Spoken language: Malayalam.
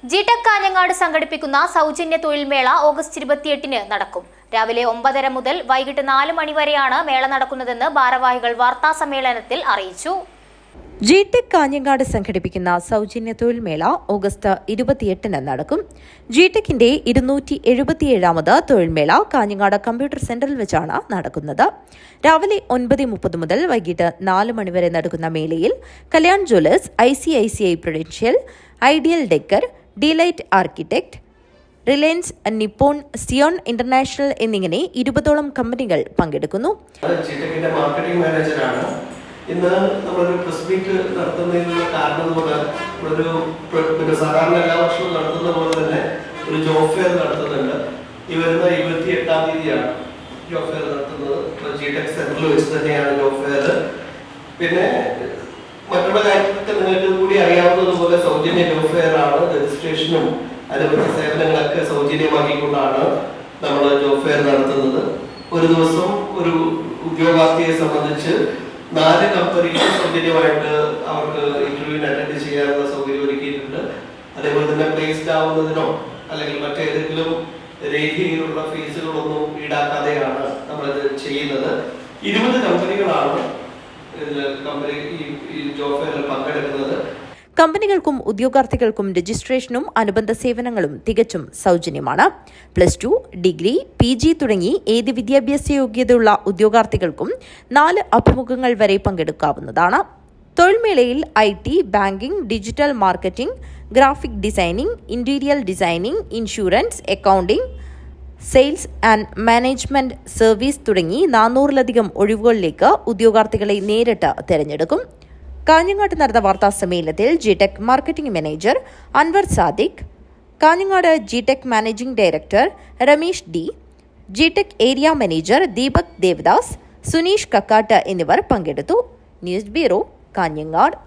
ജിടെക് കാഞ്ഞങ്ങാട് സംഘടിപ്പിക്കുന്ന സൗജന്യ തൊഴിൽമേള ഓഗസ്റ്റ് 28-ന് നടക്കും. രാവിലെ 9:30 മുതൽ വൈകിട്ട് 4 മണി വരെയാണ് മേള നടക്കുന്നതെന്ന് ഭാരവാഹികൾ വാർത്താസമ്മേളനത്തിൽ അറിയിച്ചു. ജിടെക് കാഞ്ഞങ്ങാട് സംഘടിപ്പിക്കുന്ന സൗജന്യ തൊഴിൽമേള ഓഗസ്റ്റ് 28-ന് നടക്കും. ജിടെക്കിന്റെ 277ാമത് തൊഴിൽമേള കാഞ്ഞങ്ങാട് കമ്പ്യൂട്ടർ സെന്ററിൽ വെച്ചാണ് നടക്കുന്നത്. രാവിലെ 9:30 മുതൽ വൈകിട്ട് 4 മണി വരെ നടക്കുന്ന മേളയിൽ Kalyan Jewellers, ICICI Prudential, Ideal Decor, Delight Architect, Reliance Nippon, Zion International എന്നിങ്ങനെ 20ഓളം കമ്പനികൾ പങ്കെടുക്കുന്നു. ഇന്ന് നമ്മളൊരു പ്രസ് മീറ്റ് നടത്തുന്നതിനുള്ള കാരണം നമ്മളൊരു സാധാരണ എല്ലാ വർഷവും നടത്തുന്ന പോലെ തന്നെ ഒരു ജോബ് ഫെയർ നടത്തുന്നുണ്ട്. ഈ വരുന്ന 28-ാം തീയതിയാണ് ജോബ് ഫെയർ നടത്തുന്നത്. ജിടെക് സെന്ററിൽ വെച്ച് തന്നെയാണ് ജോബ് ഫെയർ. പിന്നെ മറ്റുള്ള കാര്യങ്ങളൊക്കെ നിങ്ങൾക്ക് കൂടി അറിയാവുന്നതുപോലെ സൗജന്യ ജോബ് ഫെയർ ആണ്. രജിസ്ട്രേഷനും അതുപോലെ സേവനങ്ങളൊക്കെ സൗജന്യമാക്കിക്കൊണ്ടാണ് നമ്മൾ ജോബ് ഫെയർ നടത്തുന്നത്. ഒരു ദിവസം ഒരു ഉദ്യോഗാർത്ഥിയെ സംബന്ധിച്ച് 4 കമ്പനികൾ സൗജന്യമായിട്ട് അവർക്ക് ഇന്റർവ്യൂവിന് അറ്റൻഡ് ചെയ്യാനുള്ള സൗകര്യം ഒരുക്കിയിട്ടുണ്ട്. അതേപോലെ തന്നെ പ്ലേസ്ഡ് ആവുന്നതിനോ അല്ലെങ്കിൽ മറ്റേതെങ്കിലും രേഖയിലുള്ള ഫീസുകളൊന്നും ഈടാക്കാതെയാണ് നമ്മളിത് ചെയ്യുന്നത്. 20 കമ്പനികളാണ് ഈ ജോബ് ഫെയറിൽ പങ്കെടുക്കുന്നത്. കമ്പനികൾക്കും ഉദ്യോഗാർത്ഥികൾക്കും രജിസ്ട്രേഷനും അനുബന്ധ സേവനങ്ങളും തികച്ചും സൗജന്യമാണ്. +2, ഡിഗ്രി, PG തുടങ്ങി ഏത് വിദ്യാഭ്യാസ യോഗ്യതയുള്ള ഉദ്യോഗാർത്ഥികൾക്കും 4 അഭിമുഖങ്ങൾ വരെ പങ്കെടുക്കാവുന്നതാണ്. തൊഴിൽമേളയിൽ IT, banking, digital marketing, graphic designing, interior designing, insurance, accounting, sales and management service തുടങ്ങി 400-ലധികം ഒഴിവുകളിലേക്ക് ഉദ്യോഗാർത്ഥികളെ നേരിട്ട് തിരഞ്ഞെടുക്കും. കാഞ്ഞങ്ങാട് നടന്ന വാർത്താ സമ്മേളനത്തിൽ G Tech marketing manager Anvar Sadiq, Kanhangad G Tech managing director Ramesh D, G Tech area manager Deepak Devadas, Suneesh Kakkat എന്നിവർ പങ്കെടുത്തു. News bureau, Kanhangad.